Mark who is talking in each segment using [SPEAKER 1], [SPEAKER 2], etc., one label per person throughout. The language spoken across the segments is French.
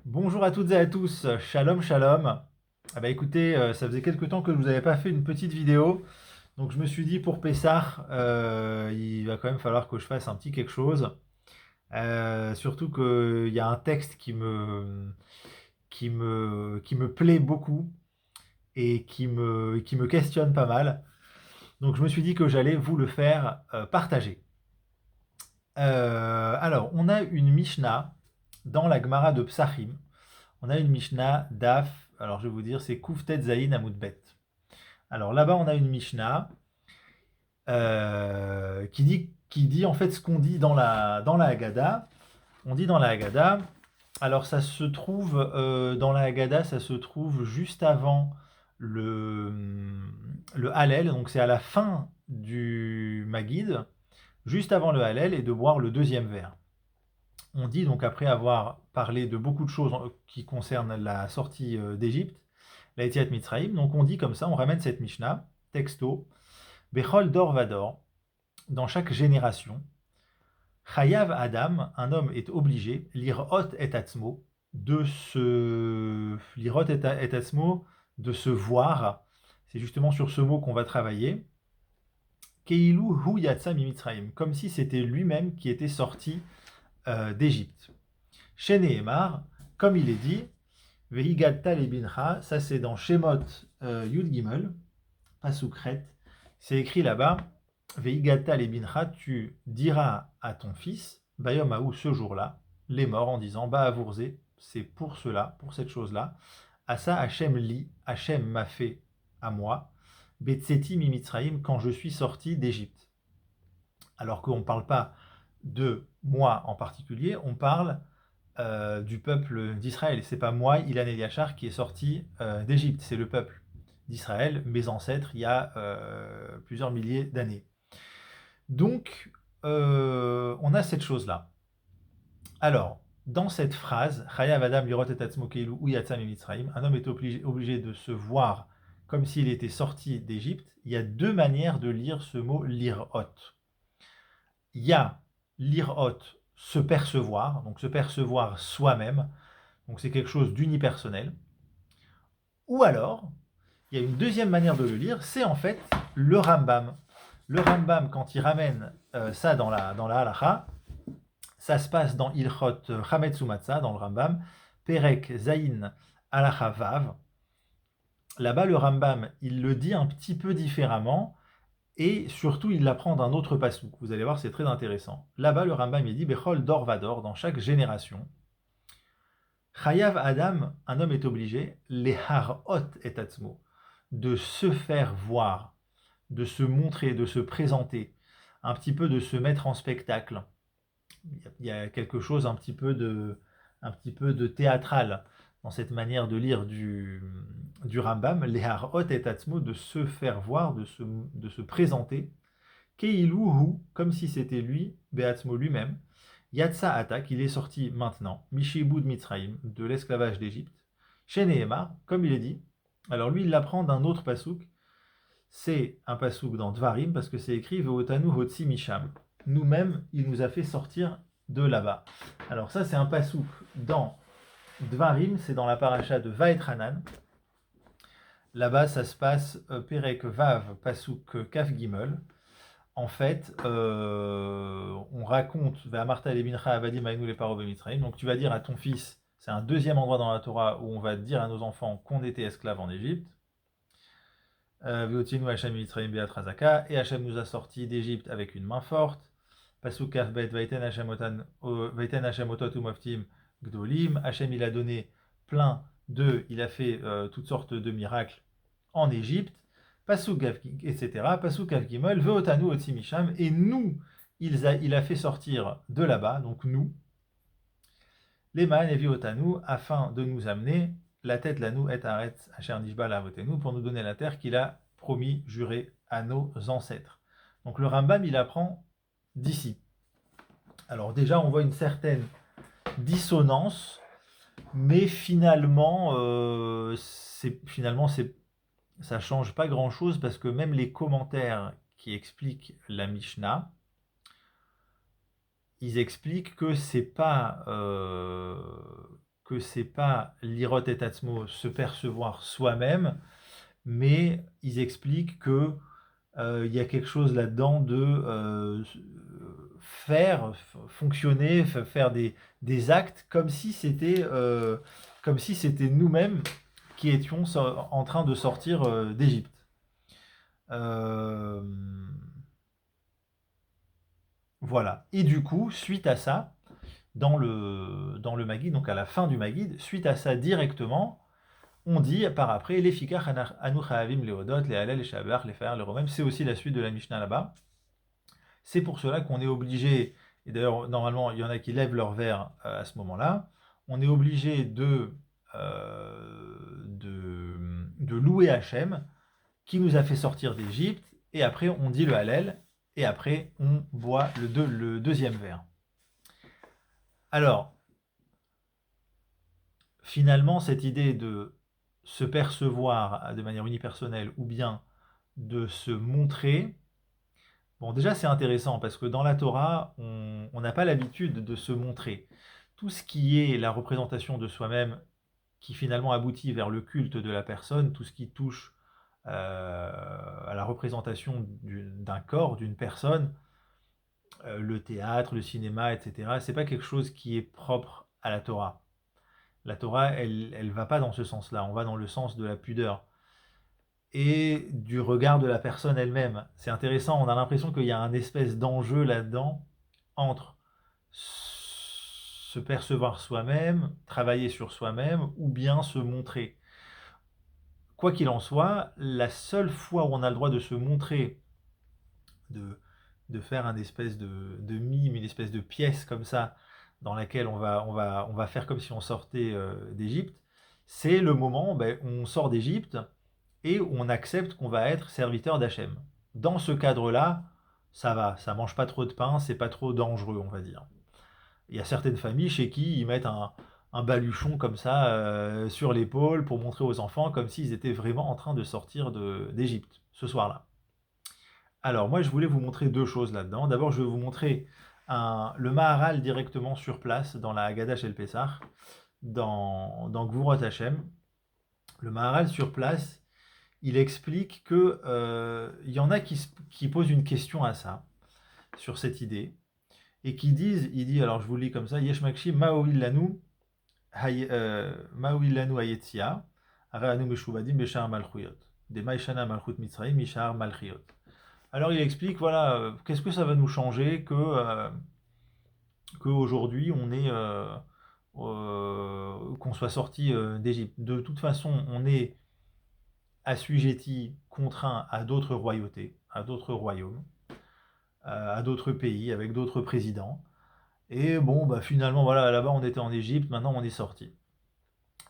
[SPEAKER 1] Bonjour à toutes et à tous, shalom shalom. Ah bah écoutez, ça faisait quelque temps que je vous avais pas fait une petite vidéo, donc je me suis dit pour Pessah, il va quand même falloir que je fasse un petit quelque chose. Surtout qu'il y a un texte qui me plaît beaucoup et qui me questionne pas mal. Donc je me suis dit que j'allais vous le faire partager. Alors, on a une Mishnah dans la Gemara de Psachim. On a une Mishnah Daf, alors je vais vous dire, c'est Kouftet Zayin Amoudbet. Alors là-bas, on a une Mishnah qui dit en fait ce qu'on dit dans la Haggadah. On dit dans la Haggadah, alors ça se trouve, dans la Haggadah, ça se trouve juste avant le, le Hallel, donc c'est à la fin du Maggid, juste avant le Hallel, et de boire le deuxième verre. On dit donc après avoir parlé de beaucoup de choses qui concernent la sortie d'Égypte, la Yetziat Mitzrayim, donc on dit comme ça, on ramène cette Mishnah, texto, Bechol Dor Vador, dans chaque génération, Chayav Adam, un homme est obligé, lirot et atzmo, lirot et atzmo, de se voir, c'est justement sur ce mot qu'on va travailler, Keilu hu yatsa mimitzrayim, comme si c'était lui-même qui était sorti d'Égypte. Chez Nehemar, comme il est dit, Vehigadta lebincha, ça c'est dans Shemot Yud Gimel, Pasukret, c'est écrit là-bas, Vehigadta lebincha, tu diras à ton fils, Bayom Aou, ce jour-là, les morts en disant, Baavourze, c'est pour cela, pour cette chose-là, Asa Hachem li, Hachem m'a fait à moi, Betseti mimitzraim, quand je suis sorti d'Égypte. Alors qu'on ne parle pas de moi en particulier, on parle du peuple d'Israël. Et c'est pas moi, Ilan Eliachar, qui est sorti d'Égypte, c'est le peuple d'Israël, mes ancêtres, il y a plusieurs milliers d'années. Donc, on a cette chose-là. Alors, dans cette phrase, Chayav Adam lirot et atzmo keilu hu yatsa mimitzrayim, un homme est obligé de se voir comme s'il était sorti d'Égypte. Il y a deux manières de lire ce mot lirot. Il y a lirot, se percevoir, donc se percevoir soi-même, donc c'est quelque chose d'unipersonnel. Ou alors, il y a une deuxième manière de le lire, c'est en fait le Rambam. Le Rambam, quand il ramène ça dans la halacha, ça se passe dans Ilchot Chametz Matzah, dans le Rambam, Perek Zayin halacha Vav. Là-bas, le Rambam, il le dit un petit peu différemment, et surtout, il l'apprend d'un autre passouk. Vous allez voir, c'est très intéressant. Là-bas, le Rambam, il dit Bechol Dor Vador, dans chaque génération. Chayav Adam, un homme est obligé, les harot et atzmo, de se faire voir, de se montrer, de se présenter, un petit peu de se mettre en spectacle. Il y a quelque chose un petit peu de théâtral dans cette manière de lire du Rambam, les harot et atzmo, de se faire voir, de se présenter, keiluhu, comme si c'était lui, beatzmo lui-même, Yatsa attaque, il est sorti maintenant, Mishibud Mitzraim, de l'esclavage d'Égypte, chez Nehemar, comme il est dit. Alors lui, il l'apprend d'un autre pasouk, c'est un pasouk dans Dvarim, parce que c'est écrit Veotanu Hotsi Misham. Nous-mêmes, il nous a fait sortir de là-bas. Alors ça, c'est un pasouk dans Dvarim, c'est dans la paracha de Vaetranan. Là-bas, ça se passe Perek Vav, pasouk Kaf Gimel. En fait, on raconte Ve'amarta lebincha avadim ainu les paro b'mitzrayim. Donc tu vas dire à ton fils, c'est un deuxième endroit dans la Torah où on va dire à nos enfants qu'on était esclaves en Égypte. Ve'otienu Hashem mitzrayim be'at razaka, et Hashem nous a sortis d'Égypte avec une main forte. Pasuk kaf bet vaiten Hashem otot umoftim gdolim. Hashem il a donné plein il a fait toutes sortes de miracles en Égypte. Pasuk etc. Pasuk Gimel, Veotanu Otsimisham, et nous, il a fait sortir de là-bas, donc nous, les Man et Veotanu, afin de nous amener la tête, la nous et Aretz, Asher Nishba la nous, pour nous donner la terre qu'il a promis, juré à nos ancêtres. Donc le Rambam, il apprend d'ici. Alors déjà, on voit une certaine dissonance, mais finalement, ça change pas grand-chose parce que même les commentaires qui expliquent la Mishnah, ils expliquent que c'est pas que c'est pas l'irot et atzmo, se percevoir soi-même, mais ils expliquent que il y a quelque chose là-dedans de faire fonctionner, faire des actes comme si c'était nous-mêmes qui étions en train de sortir d'Égypte. Euh, voilà. Et du coup, suite à ça, dans le Maguide, donc à la fin du Maguide, suite à ça directement, on dit par après, les fikach anu chaavim leodot, les halal, les shabach, les faire, les romem, c'est aussi la suite de la Mishnah là-bas. C'est pour cela qu'on est obligé, et d'ailleurs normalement il y en a qui lèvent leur verre à ce moment-là, on est obligé de louer Hachem qui nous a fait sortir d'Égypte, et après on dit le Hallel, et après on boit le deuxième verre. Alors, finalement, cette idée de se percevoir de manière unipersonnelle ou bien de se montrer, bon, déjà, c'est intéressant parce que dans la Torah, on n'a pas l'habitude de se montrer. Tout ce qui est la représentation de soi-même, qui finalement aboutit vers le culte de la personne, tout ce qui touche à la représentation d'un corps, d'une personne, le théâtre, le cinéma, etc., c'est pas quelque chose qui est propre à la Torah. La Torah, elle va pas dans ce sens-là, on va dans le sens de la pudeur et du regard de la personne elle-même. C'est intéressant, on a l'impression qu'il y a un espèce d'enjeu là-dedans entre se percevoir soi-même, travailler sur soi-même, ou bien se montrer. Quoi qu'il en soit, la seule fois où on a le droit de se montrer, de, de faire un espèce de mime, une espèce de pièce comme ça, dans laquelle on va faire comme si on sortait d'Égypte, c'est le moment où on sort d'Égypte, et on accepte qu'on va être serviteur d'Hachem. Dans ce cadre-là, ça va, ça mange pas trop de pain, c'est pas trop dangereux, on va dire. Il y a certaines familles chez qui ils mettent un baluchon comme ça sur l'épaule pour montrer aux enfants comme s'ils étaient vraiment en train de sortir d'Égypte ce soir-là. Alors moi je voulais vous montrer deux choses là-dedans. D'abord je vais vous montrer le Maharal directement sur place dans la Haggadah Shel Pessah, dans Gvurot Hashem. Le Maharal sur place, il explique que y en a qui posent une question à ça, sur cette idée, et qui disent, il dit, alors je vous le lis comme ça, Yesh Makshi Maoil Lanu Hayetzia, Ara Anu Meshuvadim Beshar Malchuyot, Des Maishana Malchut Mitzrayim Mishar Malchiot. Alors il explique, voilà, qu'est-ce que ça va nous changer qu'aujourd'hui on est qu'on soit sorti d'Égypte. De toute façon, on est assujetti, contraint à d'autres royautés, à d'autres royaumes, à d'autres pays, avec d'autres présidents. Et bon, finalement, voilà, là-bas on était en Égypte, maintenant on est sorti.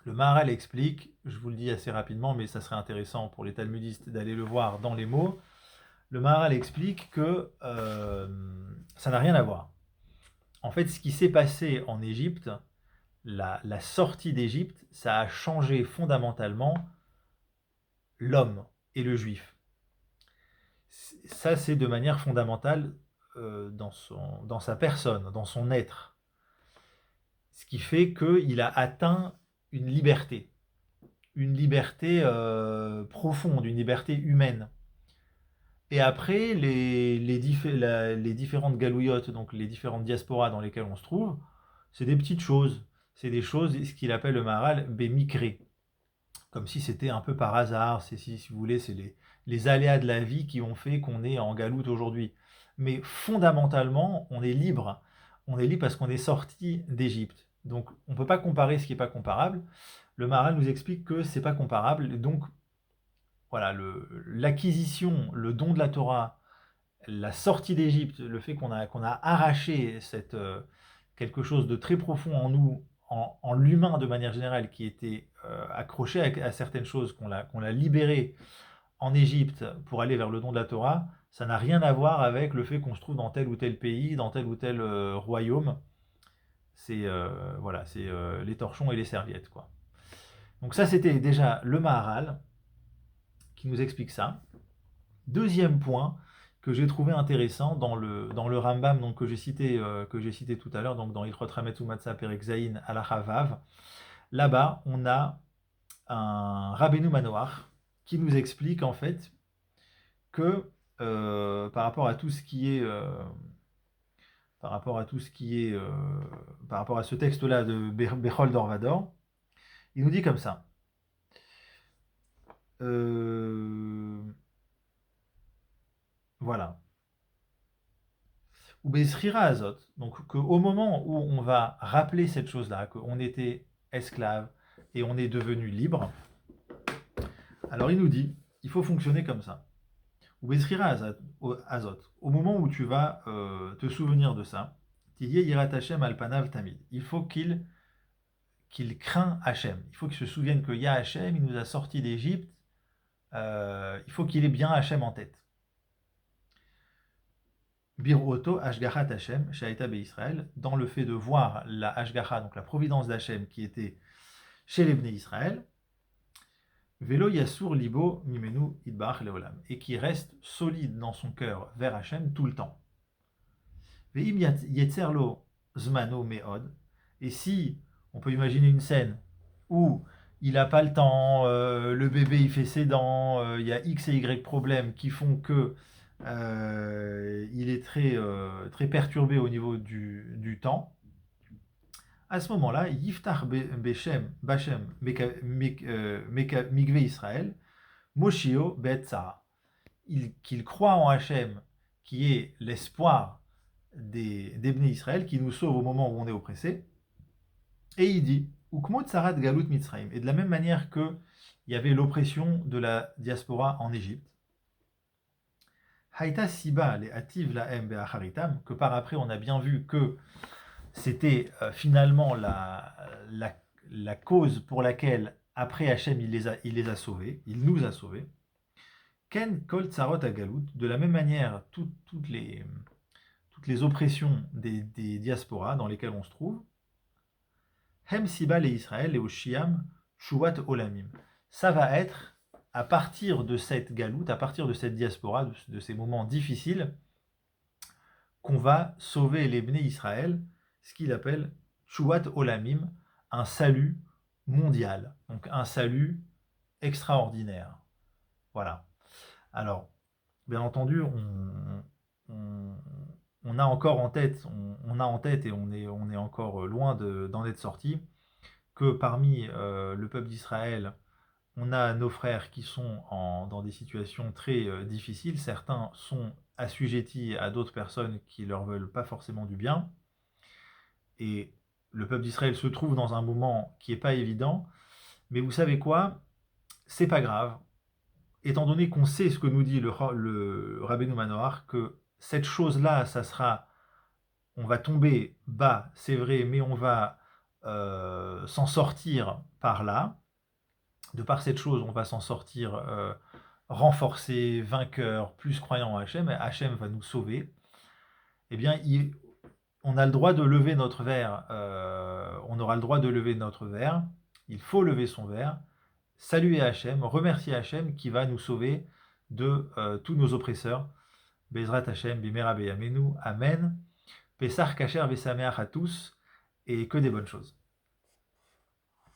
[SPEAKER 1] Le Maharal explique, je vous le dis assez rapidement, mais ça serait intéressant pour les talmudistes d'aller le voir dans les mots. Le Maharal explique que ça n'a rien à voir. En fait, ce qui s'est passé en Égypte, la sortie d'Égypte, ça a changé fondamentalement l'homme et le juif. Ça, c'est de manière fondamentale dans sa personne, dans son être. Ce qui fait qu'il a atteint une liberté profonde, une liberté humaine. Et après, les différentes galouillottes, donc les différentes diasporas dans lesquelles on se trouve, c'est des petites choses. C'est des choses, ce qu'il appelle le Maharal, bémicré. Comme si c'était un peu par hasard, si vous voulez, c'est les aléas de la vie qui ont fait qu'on est en galoute aujourd'hui. Mais fondamentalement, on est libre. On est libre parce qu'on est sorti d'Égypte. Donc on ne peut pas comparer ce qui n'est pas comparable. Le Maharal nous explique que c'est pas comparable. Donc voilà, l'acquisition, le don de la Torah, la sortie d'Égypte, le fait qu'on a arraché quelque chose de très profond en nous, en l'humain de manière générale, qui était accroché à certaines choses, qu'on l'a libéré en Égypte pour aller vers le don de la Torah, ça n'a rien à voir avec le fait qu'on se trouve dans tel ou tel pays, dans tel ou tel royaume. C'est voilà, c'est les torchons et les serviettes, quoi. Donc ça, c'était déjà le Maharal qui nous explique ça. Deuxième point que j'ai trouvé intéressant dans le Rambam donc, que j'ai cité tout à l'heure, donc dans Ilchot Hametz Umatzah Perek Zayin Halacha Vav, là-bas, on a un Rabbeinu Manoach qui nous explique en fait que par rapport à tout ce qui est par rapport à tout ce qui est par rapport à ce texte-là de Bechol d'Orvador, il nous dit comme ça. Voilà. Ou Bezrira Azot, donc qu'au moment où on va rappeler cette chose-là, qu'on était esclave et on est devenu libre, alors il nous dit, il faut fonctionner comme ça. Ou Bezrira Azot, au moment où tu vas te souvenir de ça, Tiye Yirat Hashem Alpanav Tamid, il faut qu'il craint Hachem, il faut qu'il se souvienne que Yah Hachem, il nous a sortis d'Égypte, il faut qu'il ait bien Hachem en tête. Biroto Ashgarat Hashem, Shaita Israël, dans le fait de voir la Ashgaha, donc la providence d'Hachem qui était chez les Bnei Israël, Velo Yasur Libo Mimenu Idbach Leolam, et qui reste solide dans son cœur vers Hachem tout le temps. Veim Yetzerlo Zmano Meod, et si on peut imaginer une scène où il n'a pas le temps, le bébé il fait ses dents, il y a X et Y problèmes qui font que il est très perturbé au niveau du temps. À ce moment-là, Yiftar Bachem Mikve Israël, Moshio Betzara. Qu'il croit en Hachem, qui est l'espoir des Bnei Israël, qui nous sauve au moment où on est oppressé. Et il dit, Ukmot Sarat Galut Mitzrayim. Et de la même manière qu'il y avait l'oppression de la diaspora en Égypte, Haïta Siba, les Ativ Lahem Be'acharitam, que par après on a bien vu que c'était finalement la cause pour laquelle après Hachem il les a sauvés, il nous a sauvés. Ken Kol Tsarot Agalut, de la même manière, toutes les oppressions des diasporas dans lesquelles on se trouve, Hem Siba les Israël et Oshiam Shuvat Olamim. Ça va être à partir de cette galoute, à partir de cette diaspora, de ces moments difficiles, qu'on va sauver les Bnei Israël, ce qu'il appelle Shuvat Olamim, un salut mondial, donc un salut extraordinaire. Voilà. Alors, bien entendu, on a encore en tête, on a en tête et on est encore loin d'en être sorti, que parmi le peuple d'Israël, on a nos frères qui sont dans des situations très difficiles. Certains sont assujettis à d'autres personnes qui leur veulent pas forcément du bien. Et le peuple d'Israël se trouve dans un moment qui n'est pas évident. Mais vous savez quoi? C'est pas grave. Étant donné qu'on sait ce que nous dit le Rabbeinu Manoach, que cette chose-là, ça sera, on va tomber bas, c'est vrai, mais on va s'en sortir par là. De par cette chose, on va s'en sortir renforcé, vainqueur, plus croyant en Hachem. Hachem va nous sauver. Eh bien, on a le droit de lever notre verre. On aura le droit de lever notre verre. Il faut lever son verre. Saluer Hachem, remercier Hachem qui va nous sauver de tous nos oppresseurs. Bezrat Hachem, Bimera Beyamenu, Amen. Pessar Kacher Vesameach à tous et que des bonnes choses.